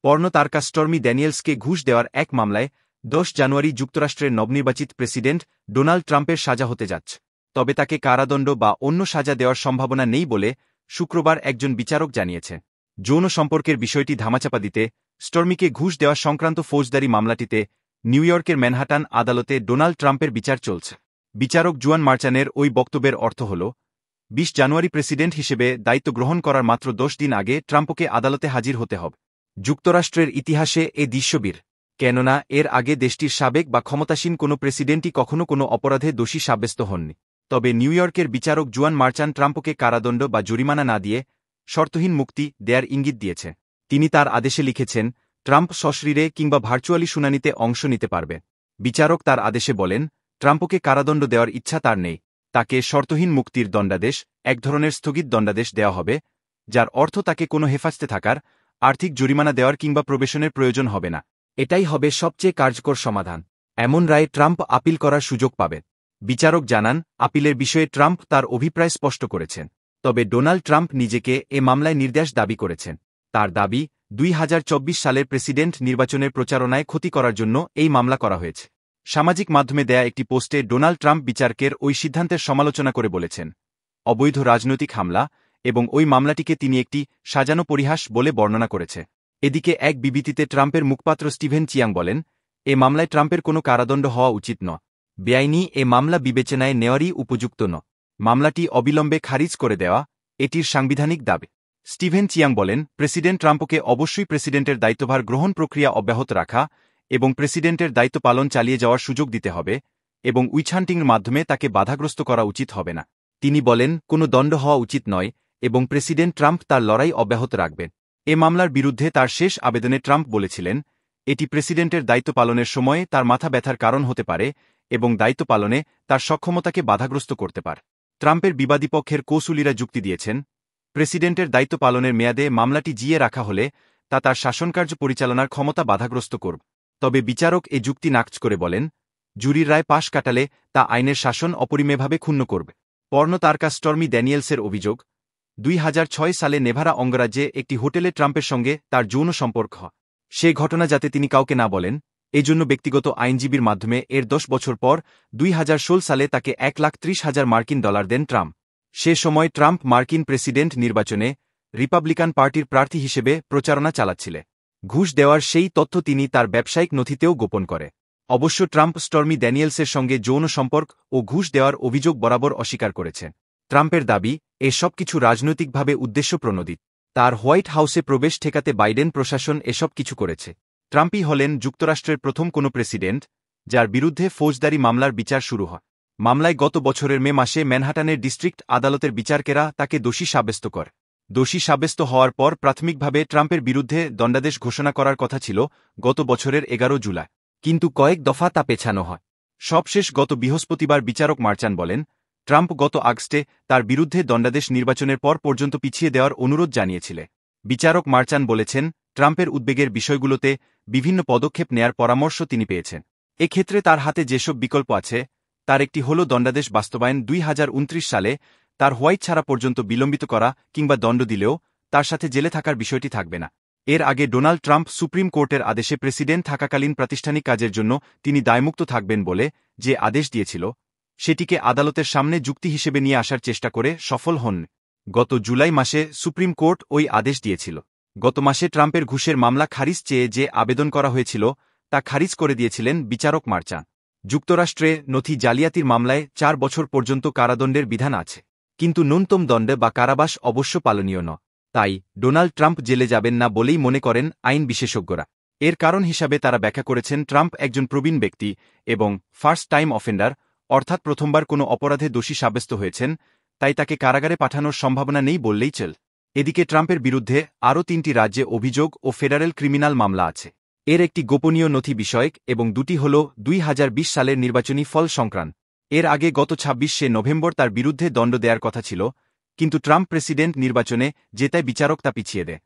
Porn তারকা stormy ড্যানিয়েলসকে ঘুষ দেওয়ার এক মামলায় 10 জানুয়ারি যুক্তরাষ্ট্রের নবনির্বাচিত প্রেসিডেন্ট ডোনাল্ড ট্রাম্পের সাজা হতে যাচ্ছে, তবে তাকে কারাদণ্ড বা অন্য সাজা দেওয়ার সম্ভাবনা নেই বলে শুক্রবার একজন বিচারক জানিয়েছে। যৌন সম্পর্কের বিষয়টি ধামাচাপা দিতে স্টর্মিকে ঘুষ দেওয়া সংক্রান্ত ফৌজদারি মামলাটিতে নিউ ইয়র্কের ম্যানহাটান আদালতে ডোনাল্ড ট্রাম্পের বিচার চলছে। বিচারক জুয়ান মার্চানের ওই বক্তব্যের অর্থ হল, 20 জানুয়ারি প্রেসিডেন্ট হিসেবে দায়িত্ব গ্রহণ করার মাত্র 10 দিন আগে ট্রাম্পকে আদালতে হাজির হতে হবে। যুক্তরাষ্ট্রের ইতিহাসে এ দৃশ্যবীর, কেননা এর আগে দেশটির সাবেক বা ক্ষমতাসীন কোনো প্রেসিডেন্টই কখনো কোনো অপরাধে দোষী সাব্যস্ত হননি। তবে নিউ ইয়র্কের বিচারক জুয়ান মার্চান ট্রাম্পকে কারাদণ্ড বা জরিমানা না দিয়ে শর্তহীন মুক্তি দেয়ার ইঙ্গিত দিয়েছে। তিনি তার আদেশে লিখেছেন, ট্রাম্প সশরীরে কিংবা ভার্চুয়ালি শুনানিতে অংশ নিতে পারবে। বিচারক তার আদেশে বলেন, ট্রাম্পকে কারাদণ্ড দেওয়ার ইচ্ছা তার নেই। তাকে শর্তহীন মুক্তির দণ্ডাদেশ, এক ধরনের স্থগিত দণ্ডাদেশ দেওয়া হবে, যার অর্থ তাকে কোনো হেফাজতে থাকার, আর্থিক জরিমানা দেওয়ার কিংবা প্রবেশনের প্রয়োজন হবে না। এটাই হবে সবচেয়ে কার্যকর সমাধান। এমন রায়ে ট্রাম্প আপিল করার সুযোগ পাবে। বিচারক জানান, আপিলের বিষয়ে ট্রাম্প তার অভিপ্রায় স্পষ্ট করেছেন। তবে ডোনাল্ড ট্রাম্প নিজেকে এ মামলায় নির্দোষ দাবি করেছেন। তার দাবি, 2024 সালের প্রেসিডেন্ট নির্বাচনের প্রচারণায় ক্ষতি করার জন্য এই মামলা করা হয়েছে। সামাজিক মাধ্যমে দেয়া একটি পোস্টে ডোনাল্ড ট্রাম্প বিচারকের ওই সিদ্ধান্তের সমালোচনা করে বলেছেন, অবৈধ রাজনৈতিক হামলা, এবং ওই মামলাটিকে তিনি একটি সাজানো পরিহাস বলে বর্ণনা করেছে। এদিকে এক বিবৃতিতে ট্রাম্পের মুখপাত্র স্টিভেন চিয়াং বলেন, এ মামলায় ট্রাম্পের কোনো কারাদণ্ড হওয়া উচিত নয়। বেআইনি এ মামলা বিবেচনায় নেওয়ারই উপযুক্ত নয়। মামলাটি অবিলম্বে খারিজ করে দেওয়া এটির সাংবিধানিক দাবি। স্টিভেন চিয়াং বলেন, প্রেসিডেন্ট ট্রাম্পকে অবশ্যই প্রেসিডেন্টের দায়িত্বভার গ্রহণ প্রক্রিয়া অব্যাহত রাখা এবং প্রেসিডেন্টের দায়িত্ব পালন চালিয়ে যাওয়ার সুযোগ দিতে হবে, এবং উইচহান্টিংয়ের মাধ্যমে তাকে বাধাগ্রস্ত করা উচিত হবে না। তিনি বলেন, কোনো দণ্ড হওয়া উচিত নয় এবং প্রেসিডেন্ট ট্রাম্প তার লড়াই অব্যাহত রাখবেন। এ মামলার বিরুদ্ধে তার শেষ আবেদনে ট্রাম্প বলেছিলেন, এটি প্রেসিডেন্টের দায়িত্ব পালনের সময়ে তার মাথা ব্যথার কারণ হতে পারে এবং দায়িত্ব পালনে তার সক্ষমতাকে বাধাগ্রস্ত করতে পারে। ট্রাম্পের বিবাদী পক্ষের কৌঁসুলিরা যুক্তি দিয়েছেন, প্রেসিডেন্টের দায়িত্ব পালনের মেয়াদে মামলাটি জিয়ে রাখা হলে তা তার শাসনকার্য পরিচালনার ক্ষমতা বাধাগ্রস্ত করবে। তবে বিচারক এ যুক্তি নাকচ করে বলেন, জুরির রায় পাশ কাটালে তা আইনের শাসন অপরিমেয়ভাবে ক্ষুণ্ণ করবে। পর্ন তারকা স্টর্মি ড্যানিয়েলসের অভিযোগ, 2006 সালে নেভারা অঙ্গরাজ্যে একটি হোটেলে ট্রাম্পের সঙ্গে তার যৌন সম্পর্ক হয়। সে ঘটনা যাতে তিনি কাউকে না বলেন, এজন্য ব্যক্তিগত আইনজীবীর মাধ্যমে এর 10 বছর পর 2016 সালে তাকে $1,30,000 মার্কিন দেন ট্রাম্প। সে সময় ট্রাম্প মার্কিন প্রেসিডেন্ট নির্বাচনে রিপাবলিকান পার্টির প্রার্থী হিসেবে প্রচারণা চালাচ্ছিলেন। ঘুষ দেওয়ার সেই তথ্য তিনি তার ব্যবসায়িক নথিতেও গোপন করে। অবশ্য ট্রাম্প স্টর্মি ড্যানিয়েলসের সঙ্গে যৌন সম্পর্ক ও ঘুষ দেওয়ার অভিযোগ বরাবর অস্বীকার করেছেন। ট্রাম্পের দাবি, এ সব কিছু রাজনৈতিকভাবে উদ্দেশ্যপ্রণোদিত। তার হোয়াইট হাউসে প্রবেশ ঠেকাতে বাইডেন প্রশাসন এসব কিছু করেছে। ট্রাম্পই হলেন যুক্তরাষ্ট্রের প্রথম কোনো প্রেসিডেন্ট যার বিরুদ্ধে ফৌজদারি মামলার বিচার শুরু হয়। মামলায় গত বছরের মে মাসে ম্যানহাটানের ডিস্ট্রিক্ট আদালতের বিচারকেরা তাকে দোষী সাব্যস্ত করে। দোষী সাব্যস্ত হওয়ার পর প্রাথমিকভাবে ট্রাম্পের বিরুদ্ধে দণ্ডাদেশ ঘোষণা করার কথা ছিল গত বছরের 11 জুলাই, কিন্তু কয়েক দফা তা পেছানো হয়। সবশেষ গত বৃহস্পতিবার বিচারক মার্চান বলেন, ট্রাম্প গত আগস্টে তার বিরুদ্ধে দণ্ডাদেশ নির্বাচনের পর পর্যন্ত পিছিয়ে দেওয়ার অনুরোধ জানিয়েছিলেন। বিচারক মার্চান বলেছেন, ট্রাম্পের উদ্বেগের বিষয়গুলোতে বিভিন্ন পদক্ষেপ নেয়ার পরামর্শ তিনি পেয়েছেন। এক্ষেত্রে তার হাতে যেসব বিকল্প আছে তার একটি হল দণ্ডাদেশ বাস্তবায়ন 2029 সালে তার হোয়াইট ছাড়া পর্যন্ত বিলম্বিত করা, কিংবা দণ্ড দিলেও তার সাথে জেলে থাকার বিষয়টি থাকবে না। এর আগে ডোনাল্ড ট্রাম্প সুপ্রিম কোর্টের আদেশে প্রেসিডেন্ট থাকাকালীন প্রাতিষ্ঠানিক কাজের জন্য তিনি দায়মুক্ত থাকবেন বলে যে আদেশ দিয়েছিল, সেটিকে আদালতের সামনে যুক্তি হিসেবে নিয়ে আসার চেষ্টা করে সফল হন। গত জুলাই মাসে সুপ্রিম কোর্ট ওই আদেশ দিয়েছিল। গত মাসে ট্রাম্পের ঘুষের মামলা খারিজ চেয়ে যে আবেদন করা হয়েছিল তা খারিজ করে দিয়েছিলেন বিচারক মার্চান। যুক্তরাষ্ট্রে নথি জালিয়াতির মামলায় 4 বছর পর্যন্ত কারাদণ্ডের বিধান আছে, কিন্তু ন্যূনতম দণ্ডে বা কারাবাস অবশ্য পালনীয় নয়। তাই ডোনাল্ড ট্রাম্প জেলে যাবেন না বলেই মনে করেন আইন বিশেষজ্ঞরা। এর কারণ হিসাবে তারা ব্যাখ্যা করেছেন, ট্রাম্প একজন প্রবীণ ব্যক্তি এবং ফার্স্ট টাইম অফেন্ডার, অর্থাৎ প্রথমবার কোনো অপরাধে দোষী সাব্যস্ত হয়েছেন, তাই তাকে কারাগারে পাঠানোর সম্ভাবনা নেই বললেই চল। এদিকে ট্রাম্পের বিরুদ্ধে আরও 3টি রাজ্যে অভিযোগ ও ফেডারেল ক্রিমিনাল মামলা আছে। এর একটি গোপনীয় নথি বিষয়ক এবং দুটি হল 2020 সালের নির্বাচনী ফল সংক্রান্ত। এর আগে গত 26শে নভেম্বর তার বিরুদ্ধে দণ্ড দেওয়ার কথা ছিল, কিন্তু ট্রাম্প প্রেসিডেন্ট নির্বাচনে জেতায় বিচারক তা পিছিয়ে দেয়।